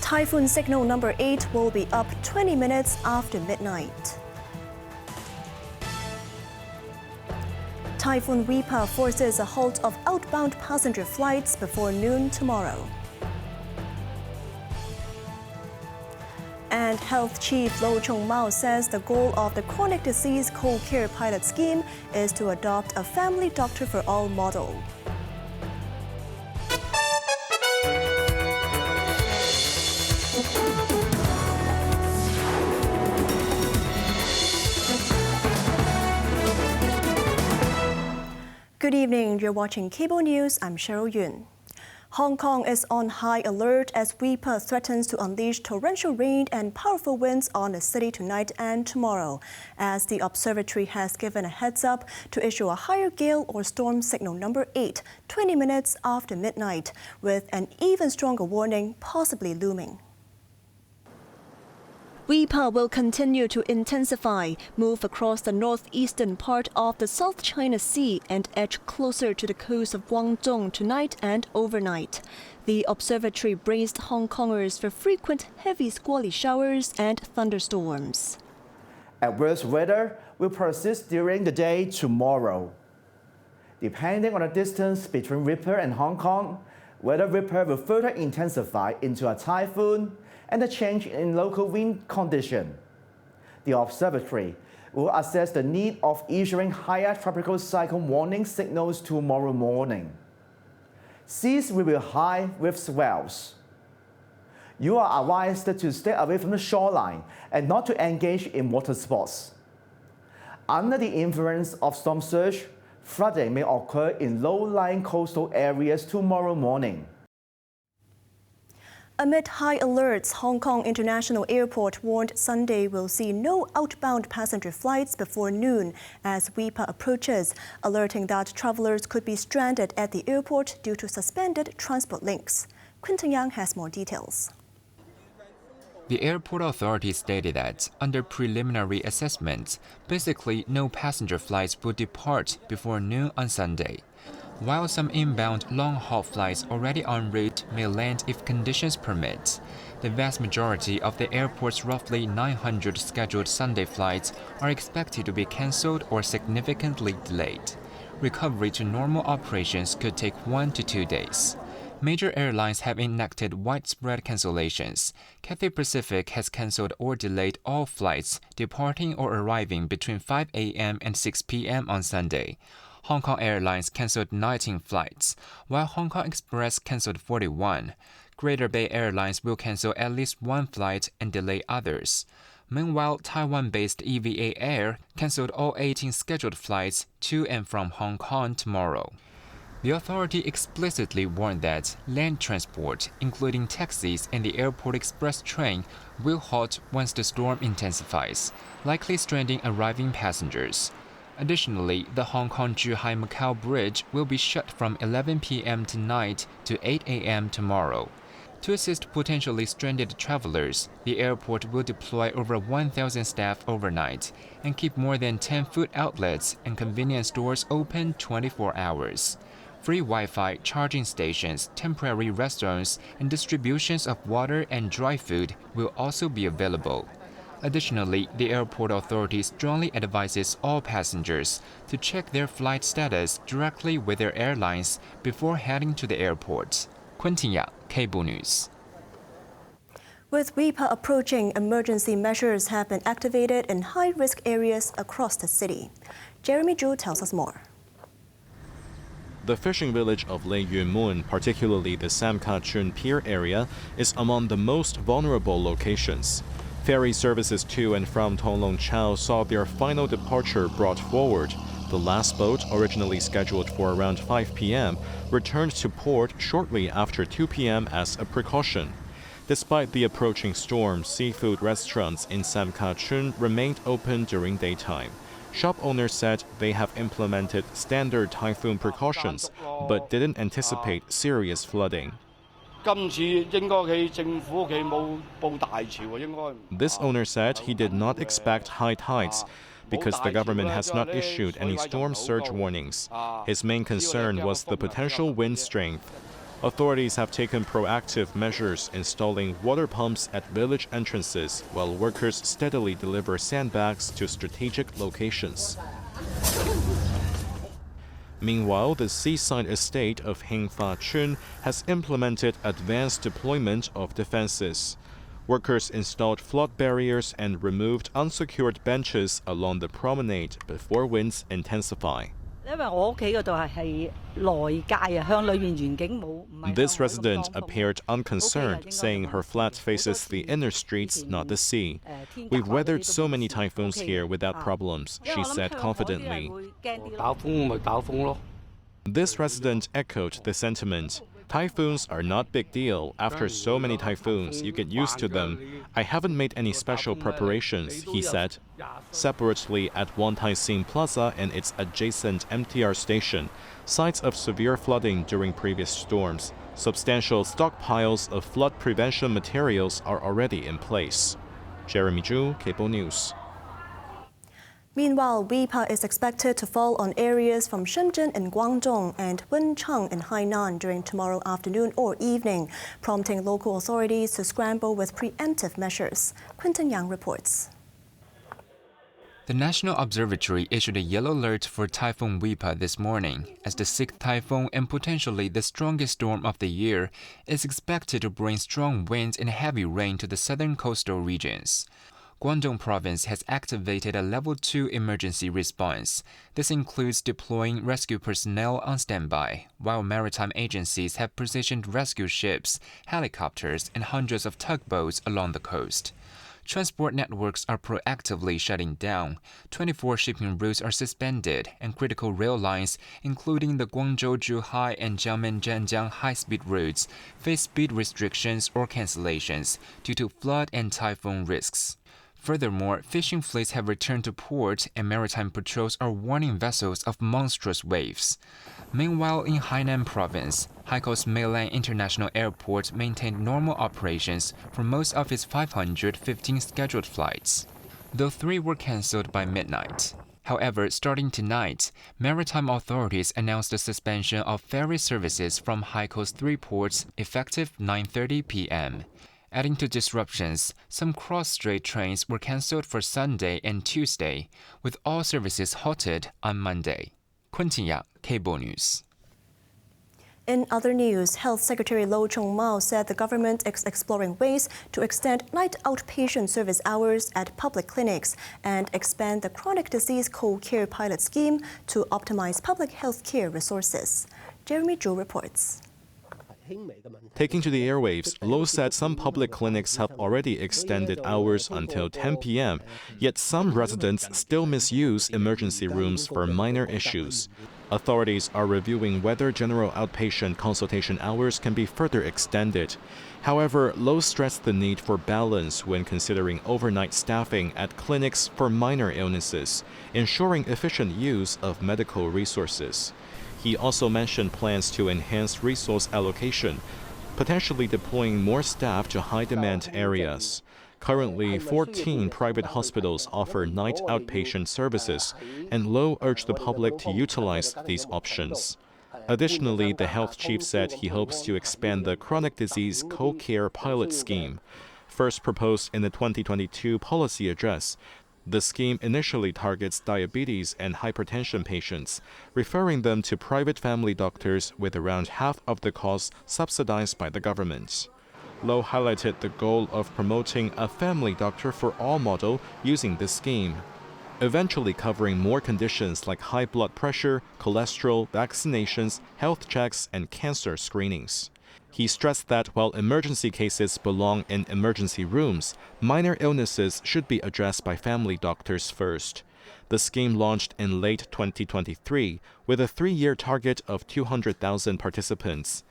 Typhoon signal number 8 will be up 20 minutes after midnight. Typhoon Wipha forces a halt of outbound passenger flights before noon tomorrow. And Health Chief Lo Chung-Mau says the goal of the chronic disease co-care pilot scheme is to adopt a family doctor for all model. Good evening, you're watching Cable News. I'm Cheryl Yun. Hong Kong is on high alert as Wipha threatens to unleash torrential rain and powerful winds on the city tonight and tomorrow, as the observatory has given a heads up to issue a higher gale or storm signal number 8, 20 minutes after midnight, with an even stronger warning possibly looming. Wipha will continue to intensify, move across the northeastern part of the South China Sea and edge closer to the coast of Guangdong tonight and overnight. The observatory braced Hong Kongers for frequent heavy squally showers and thunderstorms. Adverse weather will persist during the day tomorrow. Depending on the distance between Wipha and Hong Kong, weather Wipha will further intensify into a typhoon and a change in local wind condition. The observatory will assess the need of issuing higher tropical cyclone warning signals tomorrow morning. Seas will be high with swells. You are advised to stay away from the shoreline and not to engage in water sports. Under the influence of storm surge, flooding may occur in low-lying coastal areas tomorrow morning. Amid high alerts, Hong Kong International Airport warned Sunday will see no outbound passenger flights before noon as Wipha approaches, alerting that travelers could be stranded at the airport due to suspended transport links. Quinton Yang has more details. The airport authority stated that, under preliminary assessment, basically no passenger flights will depart before noon on Sunday. While some inbound long-haul flights already en route may land if conditions permit, the vast majority of the airport's roughly 900 scheduled Sunday flights are expected to be cancelled or significantly delayed. Recovery to normal operations could take 1 to 2 days. Major airlines have enacted widespread cancellations. Cathay Pacific has cancelled or delayed all flights departing or arriving between 5 a.m. and 6 p.m. on Sunday. Hong Kong Airlines cancelled 19 flights, while Hong Kong Express cancelled 41. Greater Bay Airlines will cancel at least one flight and delay others. Meanwhile, Taiwan-based EVA Air cancelled all 18 scheduled flights to and from Hong Kong tomorrow. The authority explicitly warned that land transport, including taxis and the airport express train, will halt once the storm intensifies, likely stranding arriving passengers. Additionally, the Hong Kong-Zhuhai-Macau Bridge will be shut from 11 p.m. tonight to 8 a.m. tomorrow. To assist potentially stranded travelers, the airport will deploy over 1,000 staff overnight and keep more than 10 food outlets and convenience stores open 24 hours. Free Wi-Fi, charging stations, temporary restaurants, and distributions of water and dry food will also be available. Additionally, the airport authority strongly advises all passengers to check their flight status directly with their airlines before heading to the airport. Quinton Yang, Cable News. With Wipha approaching, emergency measures have been activated in high-risk areas across the city. Jeremy Zhu tells us more. The fishing village of Lei Yun Mun, particularly the Sam Ka Chun Pier area, is among the most vulnerable locations. Ferry services to and from Lo Chung-Mau saw their final departure brought forward. The last boat, originally scheduled for around 5 p.m., returned to port shortly after 2 p.m. as a precaution. Despite the approaching storm, seafood restaurants in Sam Ka Chun remained open during daytime. Shop owners said they have implemented standard typhoon precautions, but didn't anticipate serious flooding. This owner said he did not expect high tides because the government has not issued any storm surge warnings. His main concern was the potential wind strength. Authorities have taken proactive measures, installing water pumps at village entrances, while workers steadily deliver sandbags to strategic locations. Meanwhile, the seaside estate of Hingfa Chun has implemented advanced deployment of defenses. Workers installed flood barriers and removed unsecured benches along the promenade before winds intensify. This resident appeared unconcerned, saying her flat faces the inner streets, not the sea. "We've weathered so many typhoons here without problems," she said confidently. This resident echoed the sentiment. "Typhoons are not big deal. After so many typhoons, you get used to them. I haven't made any special preparations," he said. Separately, at Wantaisim Plaza and its adjacent MTR station, sites of severe flooding during previous storms, substantial stockpiles of flood prevention materials are already in place. Jeremy Zhu, Cable News. Meanwhile, Wipha is expected to fall on areas from Shenzhen and Guangdong and Wencheng in Hainan during tomorrow afternoon or evening, prompting local authorities to scramble with preemptive measures. Quinton Yang reports. The National Observatory issued a yellow alert for Typhoon Wipha this morning, as the sixth typhoon and potentially the strongest storm of the year is expected to bring strong winds and heavy rain to the southern coastal regions. Guangdong Province has activated a Level 2 emergency response. This includes deploying rescue personnel on standby, while maritime agencies have positioned rescue ships, helicopters, and hundreds of tugboats along the coast. Transport networks are proactively shutting down. 24 shipping routes are suspended, and critical rail lines, including the Guangzhou-Zhuhai and Jiangmen-Zhanjiang high-speed routes, face speed restrictions or cancellations due to flood and typhoon risks. Furthermore, fishing fleets have returned to port, and maritime patrols are warning vessels of monstrous waves. Meanwhile, in Hainan Province, Haikou Meilan International Airport maintained normal operations for most of its 515 scheduled flights, though 3 were cancelled by midnight. However, starting tonight, maritime authorities announced the suspension of ferry services from Haikou's 3 ports effective 9:30 p.m. Adding to disruptions, some cross-strait trains were cancelled for Sunday and Tuesday, with all services halted on Monday. Quinton Yang, Cable News. In other news, Health Secretary Lo Chung-Mau said the government is exploring ways to extend night outpatient service hours at public clinics and expand the chronic disease co-care pilot scheme to optimize public health care resources. Jeremy Zhu reports. Taking to the airwaves, Lo said some public clinics have already extended hours until 10 p.m., yet some residents still misuse emergency rooms for minor issues. Authorities are reviewing whether general outpatient consultation hours can be further extended. However, Lo stressed the need for balance when considering overnight staffing at clinics for minor illnesses, ensuring efficient use of medical resources. He also mentioned plans to enhance resource allocation, potentially deploying more staff to high-demand areas. Currently, 14 private hospitals offer night outpatient services, and Lo urged the public to utilize these options. Additionally, the health chief said he hopes to expand the chronic disease co-care pilot scheme. First proposed in the 2022 policy address, the scheme initially targets diabetes and hypertension patients, referring them to private family doctors with around half of the costs subsidized by the government. Lo highlighted the goal of promoting a family doctor for all model using this scheme, eventually covering more conditions like high blood pressure, cholesterol, vaccinations, health checks, and cancer screenings. He stressed that while emergency cases belong in emergency rooms, minor illnesses should be addressed by family doctors first. The scheme launched in late 2023 with a 3-year target of 200,000 participants.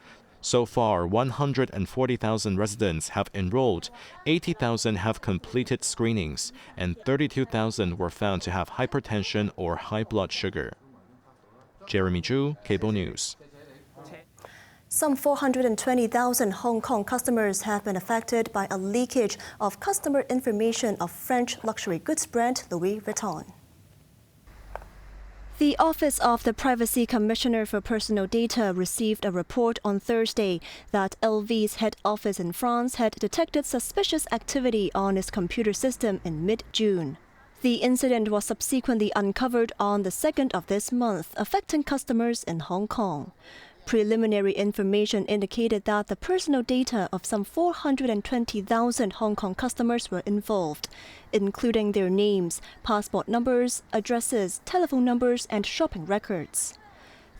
So far, 140,000 residents have enrolled, 80,000 have completed screenings, and 32,000 were found to have hypertension or high blood sugar. Jeremy Zhu, Cable News. Some 420,000 Hong Kong customers have been affected by a leakage of customer information of French luxury goods brand Louis Vuitton. The Office of the Privacy Commissioner for Personal Data received a report on Thursday that LV's head office in France had detected suspicious activity on its computer system in mid-June. The incident was subsequently uncovered on the 2nd of this month, affecting customers in Hong Kong. Preliminary information indicated that the personal data of some 420,000 Hong Kong customers were involved, including their names, passport numbers, addresses, telephone numbers, and shopping records.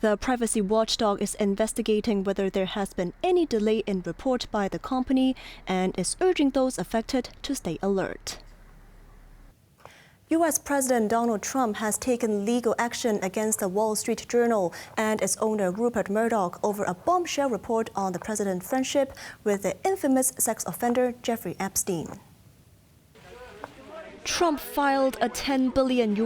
The privacy watchdog is investigating whether there has been any delay in report by the company and is urging those affected to stay alert. U.S. President Donald Trump has taken legal action against the Wall Street Journal and its owner Rupert Murdoch over a bombshell report on the president's friendship with the infamous sex offender Jeffrey Epstein. Trump filed a $10 billion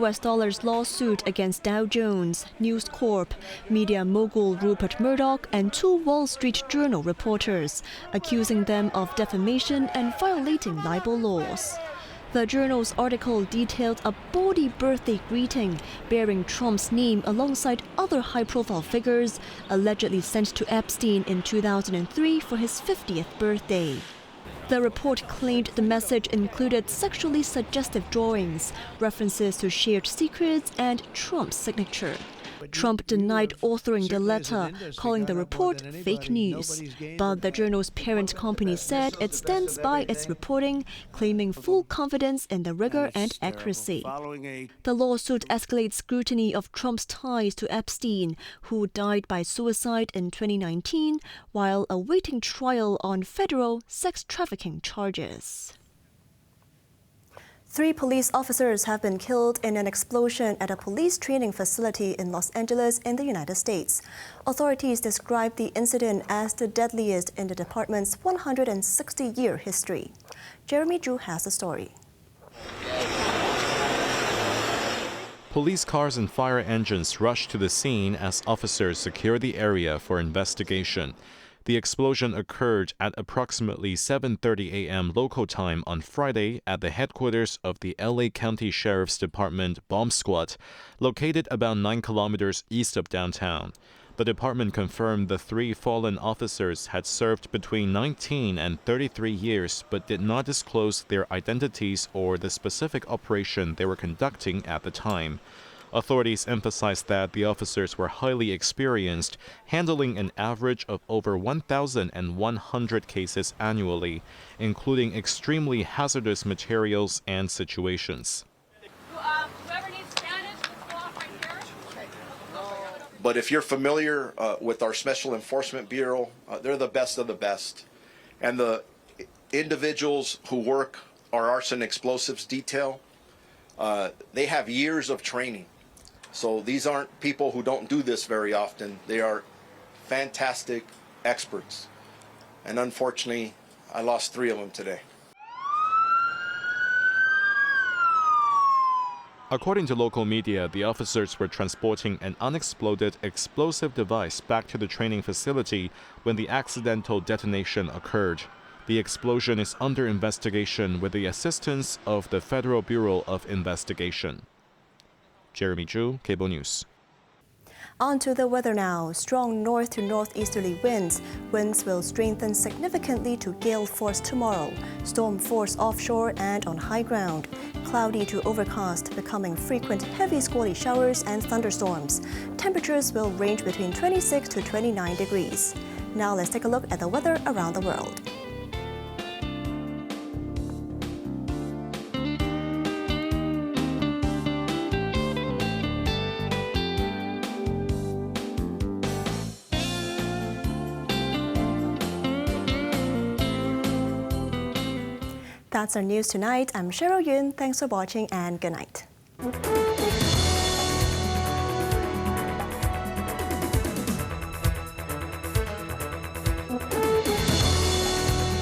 lawsuit against Dow Jones, News Corp, media mogul Rupert Murdoch, and 2 Wall Street Journal reporters, accusing them of defamation and violating libel laws. The Journal's article detailed a bawdy birthday greeting bearing Trump's name alongside other high-profile figures allegedly sent to Epstein in 2003 for his 50th birthday. The report claimed the message included sexually suggestive drawings, references to shared secrets, and Trump's signature. Trump denied authoring the letter, calling the report fake news. But the Journal's parent company said it stands by its reporting, claiming full confidence in the rigor and accuracy. The lawsuit escalates scrutiny of Trump's ties to Epstein, who died by suicide in 2019 while awaiting trial on federal sex trafficking charges. 3 police officers have been killed in an explosion at a police training facility in Los Angeles in the United States. Authorities described the incident as the deadliest in the department's 160-year history. Jeremy Zhu has the story. Police cars and fire engines rushed to the scene as officers secured the area for investigation. The explosion occurred at approximately 7:30 a.m. local time on Friday at the headquarters of the LA County Sheriff's Department Bomb Squad, located about 9 kilometers east of downtown. The department confirmed the 3 fallen officers had served between 19 and 33 years but did not disclose their identities or the specific operation they were conducting at the time. Authorities emphasized that the officers were highly experienced, handling an average of over 1,100 cases annually, including extremely hazardous materials and situations. Whoever needs Spanish, let's go off right here. But if you're familiar with our Special Enforcement Bureau, they're the best of the best. And the individuals who work our arson explosives detail, they have years of training. So these aren't people who don't do this very often. They are fantastic experts. And unfortunately, I lost 3 of them today. According to local media, the officers were transporting an unexploded explosive device back to the training facility when the accidental detonation occurred. The explosion is under investigation with the assistance of the Federal Bureau of Investigation. Jeremy Zhu, Cable News. On to the weather now. Strong north to northeasterly winds. Winds will strengthen significantly to gale force tomorrow. Storm force offshore and on high ground. Cloudy to overcast, becoming frequent heavy squally showers and thunderstorms. Temperatures will range between 26 to 29 degrees. Now let's take a look at the weather around the world. That's our news tonight. I'm Cheryl Yun. Thanks for watching and good night.